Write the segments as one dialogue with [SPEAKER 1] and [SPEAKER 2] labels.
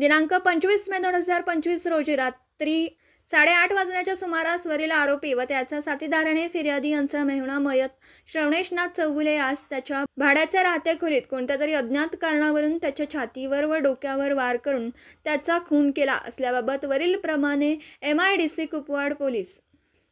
[SPEAKER 1] दिनांक 25 मे 2025 रोजी रात्री 8:30 वाजण्याच्या सुमारास वरील आरोपी व त्याच्या साथीदाराने फिर्यादी यांचा मेहुणा मयत श्रवणेशनाथ चौगुले यास त्याच्या भाड्याच्या राहत्या खोलीत कोणत्या तरी अज्ञात कारणावरून त्याच्या छातीवर व डोक्यावर वार करून त्याचा खून केला असल्याबाबत वरील प्रमाणे MIDC कुपवाड पोलीस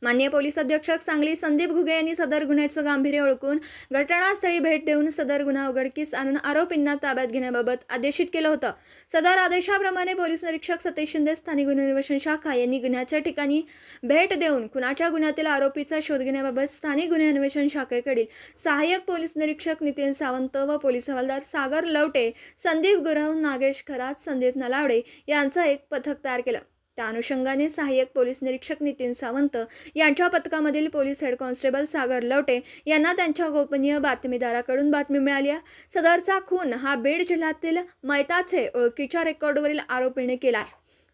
[SPEAKER 1] माननीय पोलीस अधीक्षक सांगली संदीप घुगे यांनी सदर गुन्ह्याचं गांभीर्य ओळखून घटनास्थळी भेट देऊन सदर गुन्हा उघडकीस आणून आरोपींना ताब्यात घेण्याबाबत आदेशित केलं होतं। सदर आदेशाप्रमाणे पोलीस निरीक्षक सतीश शिंदे स्थानिक गुन्हे अन्वेषण शाखा यांनी गुन्ह्याच्या ठिकाणी भेट देऊन खुनाच्या गुन्ह्यातील आरोपीचा शोध घेण्याबाबत स्थानिक गुन्हे अन्वेषण शाखेकडील सहाय्यक पोलीस निरीक्षक नितीन सावंत व पोलीस हवालदार सागर लवटे, संदीप गुरव, नागेश खरात, संदीप नलावडे यांचं एक पथक तयार केलं। त्या अनुषंगाने सहाय्यक पोलीस निरीक्षक नितीन सावंत यांच्या पथकामधील पोलीस हेड कॉन्स्टेबल सागर लवटे यांना त्यांच्या गोपनीय बातमीदाराकडून बातमी मिळाली आहे। सदरचा खून हा बीड जिल्ह्यातील मैताचे ओळखीच्या रेकॉर्डवरील आरोपीने केला।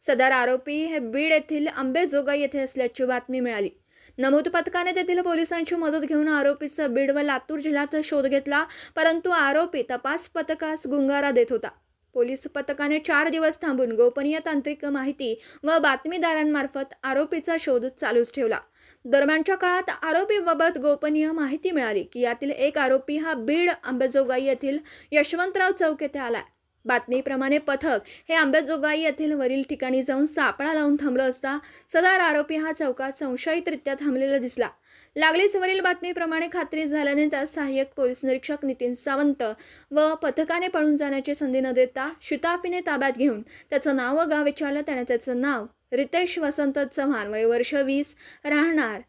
[SPEAKER 1] सदर आरोपी हे बीड येथील अंबेजोगाई येथे असल्याची बातमी मिळाली। नमूद पथकाने तेथील पोलिसांची मदत घेऊन आरोपीचा बीड व लातूर जिल्ह्यात शोध घेतला, परंतु आरोपी तपास पथकास गुंगारा देत होता। पोलीस पथकाने 4 दिवस थांबून गोपनीय तांत्रिक माहिती व बातमीदारांमार्फत आरोपीचा शोध चालूच ठेवला। दरम्यानच्या काळात आरोपीबाबत गोपनीय माहिती मिळाली की यातील एक आरोपी हा बीड अंबेजोगाई येथील यशवंतराव चौक येथे आला। बातमीप्रमाणे पथक हे अंबेजोगाई येथील वरील ठिकाणी जाऊन सापळा लावून थांबलं असता सदर आरोपी हा चौकात संशयितरित्या थांबलेला दिसला। लागलीच वरील बातमीप्रमाणे खात्री झाल्याने त्यास सहाय्यक पोलीस निरीक्षक नितीन सावंत व पथकाने पळून जाण्याची संधी न देता शिताफीने ताब्यात घेऊन त्याचं नाव व गाव विचारलं। त्याने त्याचं नाव रितेश वसंत चव्हाण, वय वर्ष 20, राहणार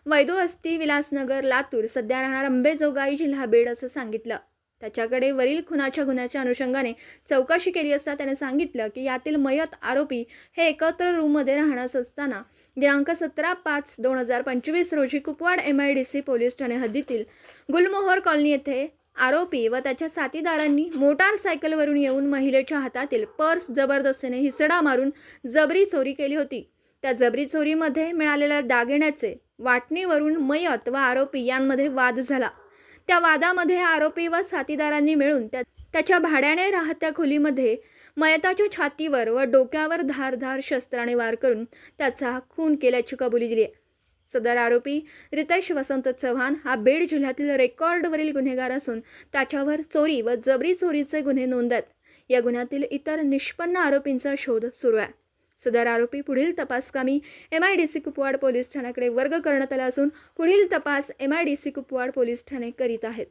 [SPEAKER 1] वैदू वस्ती विलासनगर लातूर, सध्या राहणार अंबेजोगाई जिल्हा बीड असं सांगितलं। त्याच्याकडे वरील खुनाच्या गुन्ह्याच्या अनुषंगाने चौकशी केली असता त्याने सांगितलं की यातील मयत आरोपी हे एकत्र रूममध्ये राहणार असताना दिनांक 17/5/2025 रोजी कुपवाड MIDC पोलीस ठाणे हद्दीतील गुलमोहर कॉलनी येथे आरोपी व त्याच्या साथीदारांनी मोटारसायकलवरून येऊन महिलेच्या हातातील पर्स जबरदस्तीने हिसडा मारून जबरी चोरी केली होती। त्या जबरी चोरीमध्ये मिळालेल्या दागिन्याचे वाटणीवरून मयत व आरोपी यांमध्ये वाद झाला। त्या वादामध्ये आरोपी व साथीदारांनी मिळून त्याच्या भाड्याने राहत्या खोलीमध्ये मयताच्या छातीवर व डोक्यावर धारदार शस्त्राने वार करून त्याचा खून केल्याची कबुली दिली आहे। सदर आरोपी रितेश वसंत चव्हाण हा बीड जिल्ह्यातील रेकॉर्डवरील गुन्हेगार असून त्याच्यावर चोरी व जबरी चोरीचे गुन्हे नोंद आहेत। या गुन्ह्यातील इतर निष्पन्न आरोपींचा शोध सुरू आहे। सदर आरोपी पुढील तपासकामी MIDC कुपवाड पोलीस ठाण्याकडे वर्ग करण्यात आला असून पुढील तपास MIDC कुपवाड पोलीस ठाणे करीत आहेत।